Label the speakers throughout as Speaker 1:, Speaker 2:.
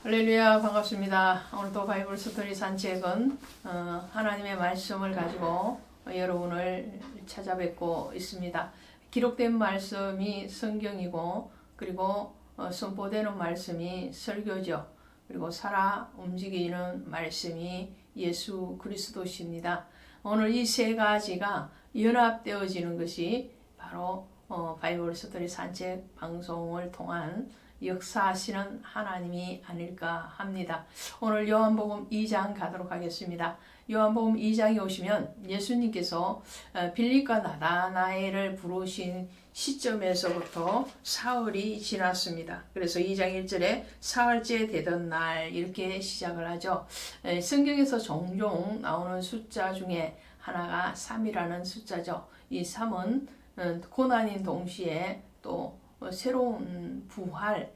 Speaker 1: 할렐루야, 반갑습니다. 오늘도 바이블 스토리 산책은 하나님의 말씀을 가지고 여러분을 찾아뵙고 있습니다. 기록된 말씀이 성경이고, 그리고 선포되는 말씀이 설교죠. 그리고 살아 움직이는 말씀이 예수 그리스도십니다. 오늘 이 세 가지가 연합되어지는 것이 바로 바이블 스토리 산책 방송을 통한 역사하시는 하나님이 아닐까 합니다. 오늘 요한복음 2장 가도록 하겠습니다. 요한복음 2장에 오시면 예수님께서 빌립과 나다나엘을 부르신 시점에서부터 사흘이 지났습니다. 그래서 2장 1절에 사흘째 되던 날 이렇게 시작을 하죠. 성경에서 종종 나오는 숫자 중에 하나가 3이라는 숫자죠. 이 3은 고난인 동시에 또 새로운 부활,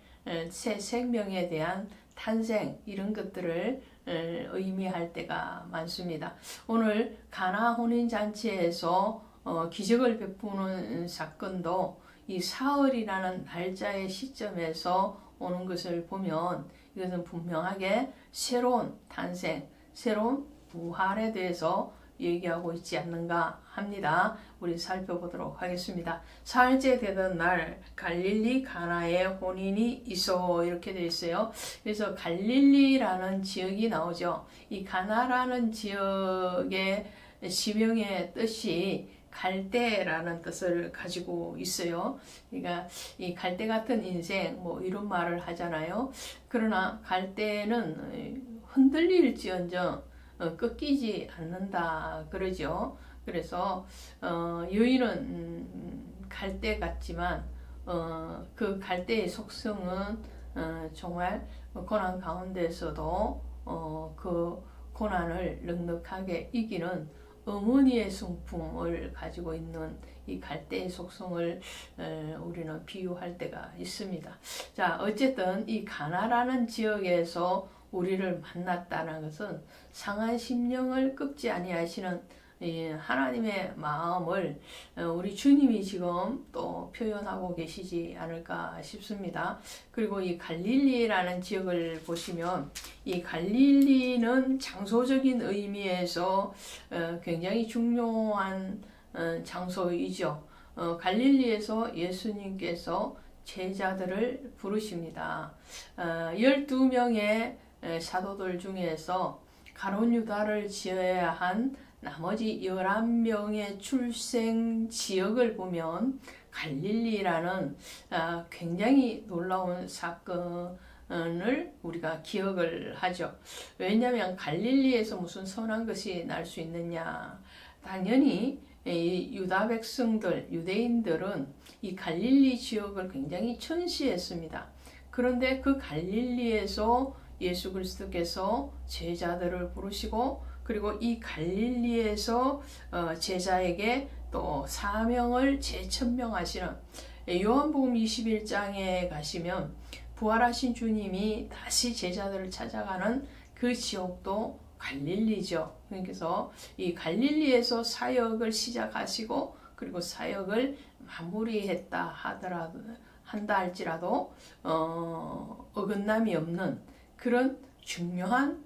Speaker 1: 새 생명에 대한 탄생 이런 것들을 의미할 때가 많습니다. 오늘 가나 혼인잔치에서 기적을 베푸는 사건도 이 사흘이라는 날짜의 시점에서 오는 것을 보면 이것은 분명하게 새로운 탄생, 새로운 부활에 대해서 얘기하고 있지 않는가 합니다. 우리 살펴보도록 하겠습니다. 사흘째 되던 날 갈릴리 가나에 혼인이 있어 이렇게 되어 있어요. 그래서 갈릴리라는 지역이 나오죠. 이 가나라는 지역의 지명의 뜻이 갈대라는 뜻을 가지고 있어요. 그러니까 이 갈대 같은 인생 뭐 이런 말을 하잖아요. 그러나 갈대는 흔들릴지언정 꺾이지 않는다 그러죠. 그래서 여인은 갈대 같지만 그 갈대의 속성은 정말 고난 가운데서도 그 고난을 넉넉하게 이기는 어머니의 성품을 가지고 있는 이 갈대의 속성을 우리는 비유할 때가 있습니다. 자, 어쨌든 이 가나라는 지역에서 우리를 만났다는 것은 상한 심령을 꺾지 아니하시는 하나님의 마음을 우리 주님이 지금 또 표현하고 계시지 않을까 싶습니다. 그리고 이 갈릴리라는 지역을 보시면 이 갈릴리는 장소적인 의미에서 굉장히 중요한 장소이죠. 갈릴리에서 예수님께서 제자들을 부르십니다. 12명의 사도들 중에서 가룟 유다를 지어야 한 나머지 11명의 출생 지역을 보면 갈릴리라는 굉장히 놀라운 사건을 우리가 기억을 하죠. 왜냐하면 갈릴리에서 무슨 선한 것이 날 수 있느냐. 당연히 이 유다 백성들, 유대인들은 이 갈릴리 지역을 굉장히 천시했습니다. 그런데 그 갈릴리에서 예수 그리스도께서 제자들을 부르시고 그리고 이 갈릴리에서 제자에게 또 사명을 재천명하시는 요한복음 21장에 가시면 부활하신 주님이 다시 제자들을 찾아가는 그 지역도 갈릴리죠. 그래서 이 갈릴리에서 사역을 시작하시고 그리고 사역을 마무리했다 하더라도 한다 할지라도 어긋남이 없는 그런 중요한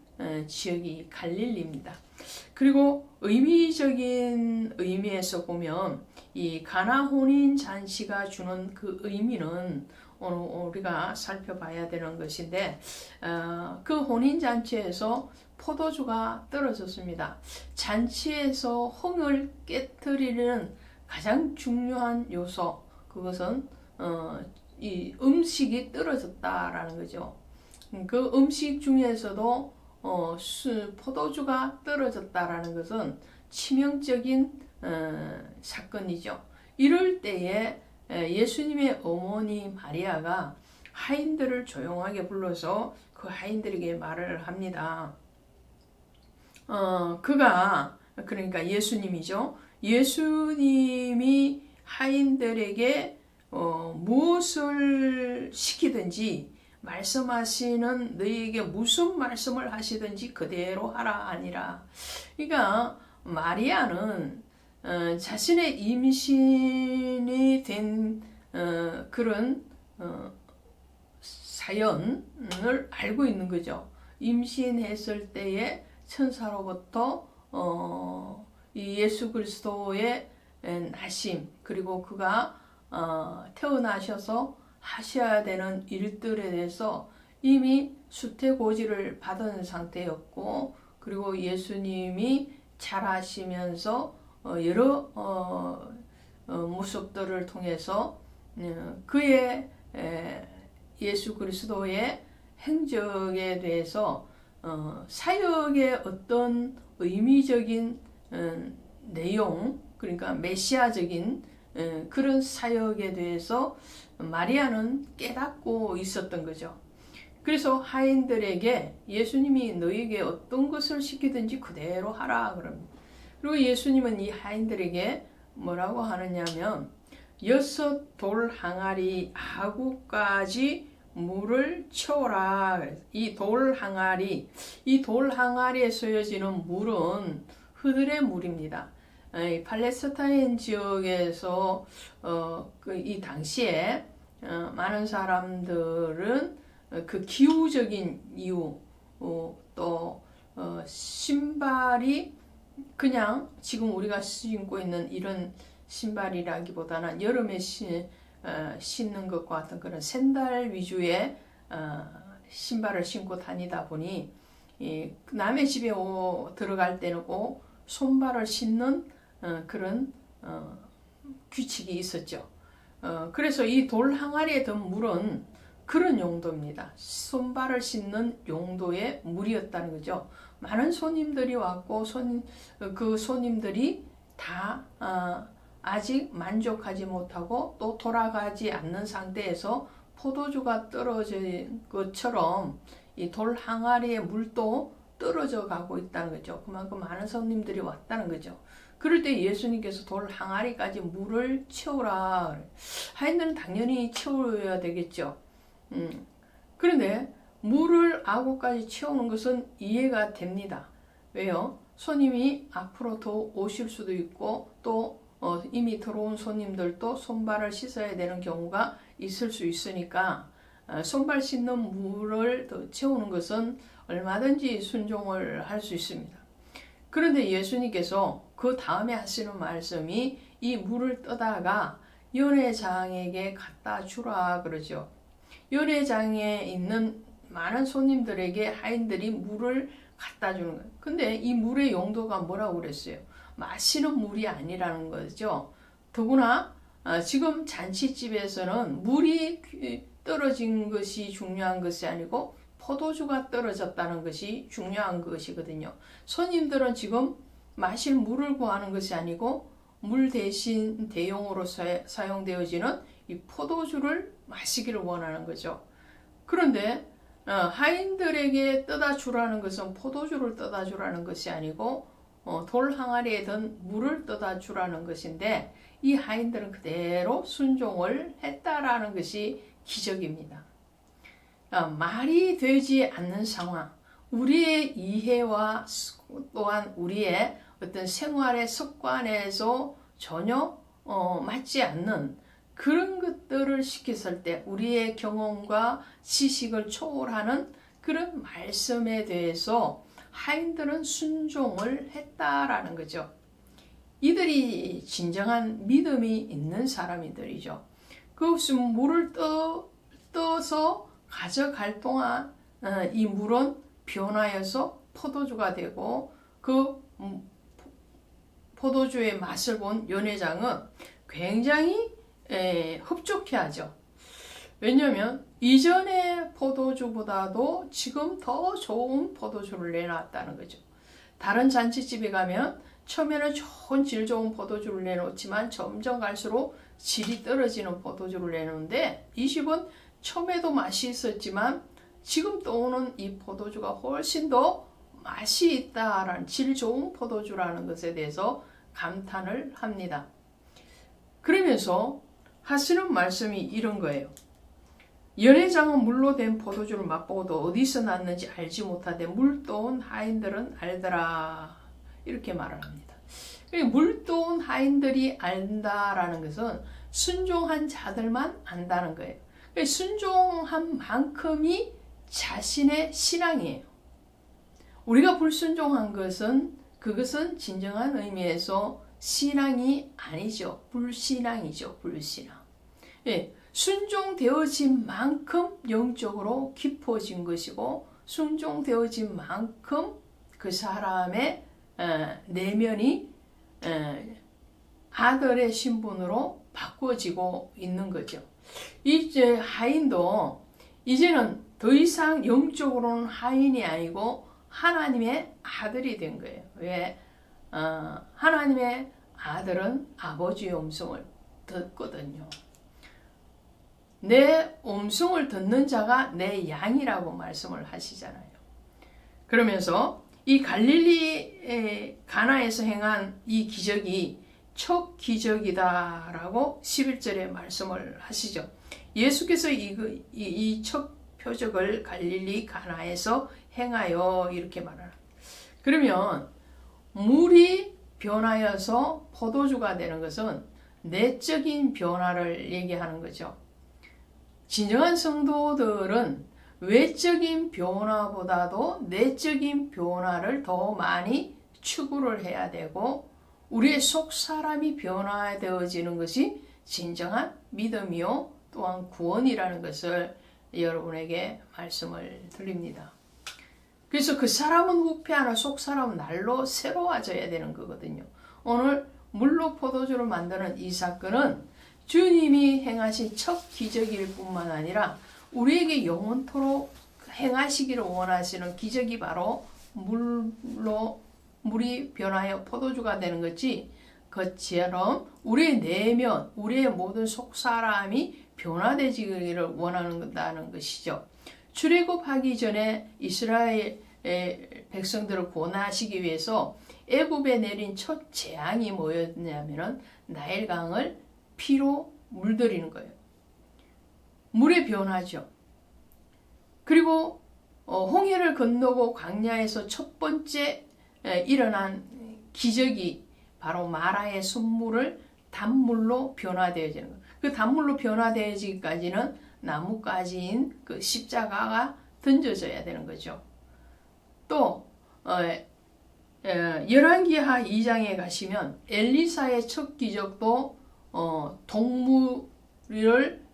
Speaker 1: 지역이 갈릴리입니다. 그리고 의미적인 의미에서 보면 이 가나 혼인 잔치가 주는 그 의미는 오늘 우리가 살펴봐야 되는 것인데 그 혼인 잔치에서 포도주가 떨어졌습니다. 잔치에서 흥을 깨뜨리는 가장 중요한 요소 그것은 이 음식이 떨어졌다라는 거죠. 그 음식 중에서도 포도주가 떨어졌다라는 것은 치명적인 사건이죠. 이럴 때에 예수님의 어머니 마리아가 하인들을 조용하게 불러서 그 하인들에게 말을 합니다. 그러니까 예수님이죠. 예수님이 하인들에게 무엇을 시키든지 말씀하시는 너희에게 무슨 말씀을 하시든지 그대로 하라 아니라. 그러니까 마리아는 자신의 임신이 된 그런 사연을 알고 있는 거죠. 임신했을 때에 천사로부터 이 예수 그리스도의 나심, 그리고 그가 태어나셔서 하셔야 되는 일들에 대해서 이미 수태고지를 받은 상태였고, 그리고 예수님이 자라시면서 여러 모습들을 통해서 그의 예수 그리스도의 행적에 대해서 사역의 어떤 의미적인 내용, 그러니까 메시아적인 그런 사역에 대해서 마리아는 깨닫고 있었던 거죠. 그래서 하인들에게 예수님이 너에게 어떤 것을 시키든지 그대로 하라 그럽니다. 그리고 예수님은 이 하인들에게 뭐라고 하느냐면 6 돌 항아리 아구까지 물을 채워라. 이 돌 항아리에 쏘여지는 물은 흐들의 물입니다. 팔레스타인 지역에서 이 당시에 많은 사람들은 그 기후적인 이유, 또 신발이 그냥 지금 우리가 신고 있는 이런 신발이라기보다는 여름에 신는 것과 같은 그런 샌들 위주의 신발을 신고 다니다 보니 남의 집에 들어갈 때는 꼭 손발을 신는 그런 규칙이 있었죠. 그래서 이 돌 항아리에 든 물은 그런 용도입니다. 손발을 씻는 용도의 물이었다는 거죠. 많은 손님들이 왔고 그 손님들이 다 아직 만족하지 못하고 또 돌아가지 않는 상태에서 포도주가 떨어진 것처럼 이 돌 항아리의 물도 떨어져 가고 있다는 거죠. 그만큼 많은 손님들이 왔다는 거죠. 그럴 때 예수님께서 돌 항아리까지 물을 채우라. 하인들은 당연히 채워야 되겠죠. 그런데 물을 아구까지 채우는 것은 이해가 됩니다. 왜요? 손님이 앞으로 더 오실 수도 있고 또 이미 들어온 손님들도 손발을 씻어야 되는 경우가 있을 수 있으니까 손발 씻는 물을 더 채우는 것은 얼마든지 순종을 할 수 있습니다. 그런데 예수님께서 그 다음에 하시는 말씀이 이 물을 떠다가 연회장에게 갖다 주라 그러죠. 연회장에 있는 많은 손님들에게 하인들이 물을 갖다 주는 거예요. 근데 이 물의 용도가 뭐라고 그랬어요? 마시는 물이 아니라는 거죠. 더구나 지금 잔치집에서는 물이 떨어진 것이 중요한 것이 아니고 포도주가 떨어졌다는 것이 중요한 것이거든요. 손님들은 지금 마실 물을 구하는 것이 아니고 물 대신 대용으로 사용되어지는 이 포도주를 마시기를 원하는 거죠. 그런데 하인들에게 떠다 주라는 것은 포도주를 떠다 주라는 것이 아니고 돌 항아리에 든 물을 떠다 주라는 것인데 이 하인들은 그대로 순종을 했다라는 것이 기적입니다. 말이 되지 않는 상황, 우리의 이해와 또한 우리의 어떤 생활의 습관에서 전혀 맞지 않는 그런 것들을 시켰을 때 우리의 경험과 지식을 초월하는 그런 말씀에 대해서 하인들은 순종을 했다라는 거죠. 이들이 진정한 믿음이 있는 사람들이죠. 그것은 물을 떠서 가져갈 동안 이 물은 변화해서 포도주가 되고 그 포도주의 맛을 본 연회장은 굉장히 흡족해하죠. 왜냐하면 이전의 포도주보다도 지금 더 좋은 포도주를 내놨다는 거죠. 다른 잔치집에 가면 처음에는 질 좋은 포도주를 내놓지만 점점 갈수록 질이 떨어지는 포도주를 내놓는데 이 집은 처음에도 맛이 있었지만 지금 떠오는 이 포도주가 훨씬 더 맛이 있다라는 질 좋은 포도주라는 것에 대해서 감탄을 합니다. 그러면서 하시는 말씀이 이런 거예요. 연회장은 물로 된 포도주를 맛보고도 어디서 났는지 알지 못하되 물 떠온 하인들은 알더라. 이렇게 말을 합니다. 물 떠온 하인들이 안다라는 것은 순종한 자들만 안다는 거예요. 순종한 만큼이 자신의 신앙이에요. 우리가 불순종한 것은 그것은 진정한 의미에서 신앙이 아니죠. 불신앙이죠. 불신앙. 예, 순종되어진 만큼 영적으로 깊어진 것이고 순종되어진 만큼 그 사람의 내면이 아들의 신분으로 바꿔지고 있는 거죠. 이제 하인도 이제는 더 이상 영적으로는 하인이 아니고 하나님의 아들이 된 거예요. 왜? 하나님의 아들은 아버지의 음성을 듣거든요. 내 음성을 듣는 자가 내 양이라고 말씀을 하시잖아요. 그러면서 이 갈릴리 가나에서 행한 이 기적이 첫 기적이다라고 11절에 말씀을 하시죠. 예수께서 이 첫 표적을 갈릴리 가나에서 행하여 이렇게 말하라. 그러면 물이 변하여서 포도주가 되는 것은 내적인 변화를 얘기하는 거죠. 진정한 성도들은 외적인 변화보다도 내적인 변화를 더 많이 추구를 해야 되고 우리의 속 사람이 변화되어지는 것이 진정한 믿음이요 또한 구원이라는 것을 여러분에게 말씀을 드립니다. 그래서 그 사람은 후패하나 속 사람은 날로 새로워져야 되는 거거든요. 오늘 물로 포도주를 만드는 이 사건은 주님이 행하신 첫 기적일 뿐만 아니라 우리에게 영원토록 행하시기를 원하시는 기적이 바로 물이 변하여 포도주가 되는 것이 그처럼 우리의 내면, 우리의 모든 속사람이 변화되기를 원하는 것이죠. 출애굽하기 전에 이스라엘 백성들을 구원하시기 위해서 애굽에 내린 첫 재앙이 뭐였냐면은 나일강을 피로 물들이는 거예요. 물의 변화죠. 그리고 홍해를 건너고 광야에서 첫 번째 일어난 기적이 바로 마라의 순물을 단물로 변화되어지는 거예요. 그 단물로 변화되어지기까지는 나뭇가지인 그 십자가가 던져져야 되는 거죠. 또 열왕기하 2장에 가시면 엘리사의 첫 기적도 동물을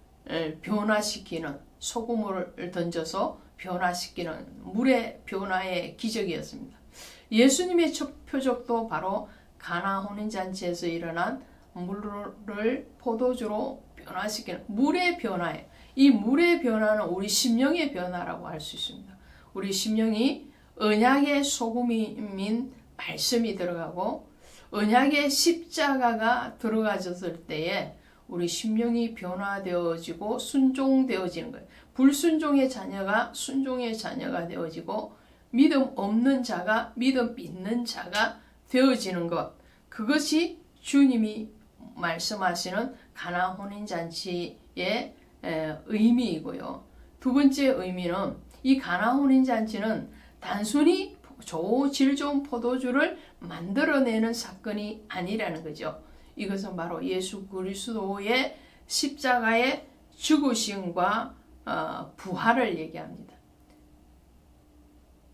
Speaker 1: 변화시키는 소금을 던져서 변화시키는 물의 변화의 기적이었습니다. 예수님의 첫 표적도 바로 가나 혼인잔치에서 일어난 물을 포도주로 변화시키는 물의 변화예요. 이 물의 변화는 우리 심령의 변화라고 할 수 있습니다. 우리 심령이 언약의 소금인 말씀이 들어가고 언약의 십자가가 들어가졌을 때에 우리 심령이 변화되어지고 순종되어지는 거예요. 불순종의 자녀가 순종의 자녀가 되어지고 믿음 없는 자가 믿음 있는 자가 되어지는 것. 그것이 주님이 말씀하시는 가나 혼인잔치의 의미이고요. 두 번째 의미는 이 가나 혼인잔치는 단순히 질 좋은 포도주를 만들어내는 사건이 아니라는 거죠. 이것은 바로 예수 그리스도의 십자가의 죽으심과 부활을 얘기합니다.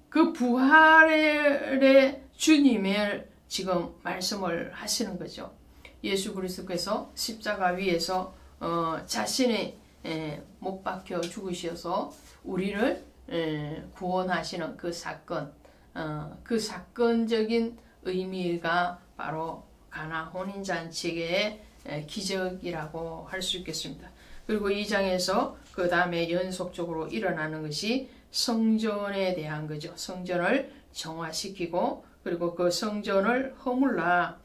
Speaker 1: 그 부활의 주님을 지금 말씀을 하시는 거죠. 예수 그리스도께서 십자가 위에서 자신이 못 박혀 죽으셔서 우리를 구원하시는 그 사건, 그 사건적인 의미가 바로 가나 혼인잔치의 기적이라고 할 수 있겠습니다. 그리고 이 장에서 그 다음에 연속적으로 일어나는 것이 성전에 대한 거죠. 성전을 정화시키고 그리고 그 성전을 허물라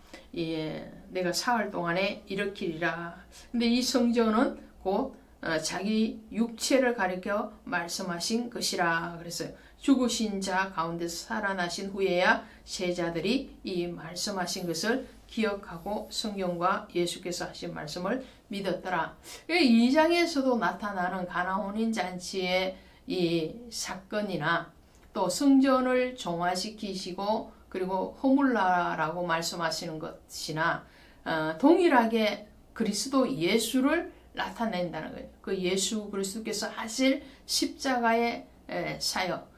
Speaker 1: 내가 사흘 동안에 일으키리라. 근데 이 성전은 곧 자기 육체를 가리켜 말씀하신 것이라 그랬어요. 죽으신 자 가운데서 살아나신 후에야 제자들이 이 말씀하신 것을 기억하고 성경과 예수께서 하신 말씀을 믿었더라. 2장에서도 나타나는 가나 혼인잔치의 이 사건이나 또 성전을 정화시키시고 그리고 허물라라고 말씀하시는 것이나 동일하게 그리스도 예수를 나타낸다는 거예요. 그 예수 그리스도께서 하실 십자가의 사역,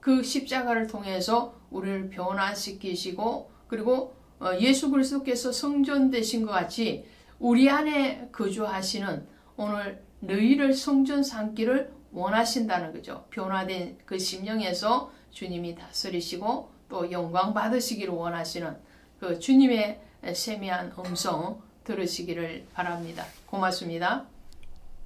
Speaker 1: 그 십자가를 통해서 우리를 변화시키시고, 그리고 예수 그리스도께서 성전 되신 것 같이 우리 안에 거주하시는 오늘 너희를 성전 삼기를 원하신다는 거죠. 변화된 그 심령에서 주님이 다스리시고 또 영광 받으시기를 원하시는 그 주님의 세미한 음성 들으시기를 바랍니다. 고맙습니다.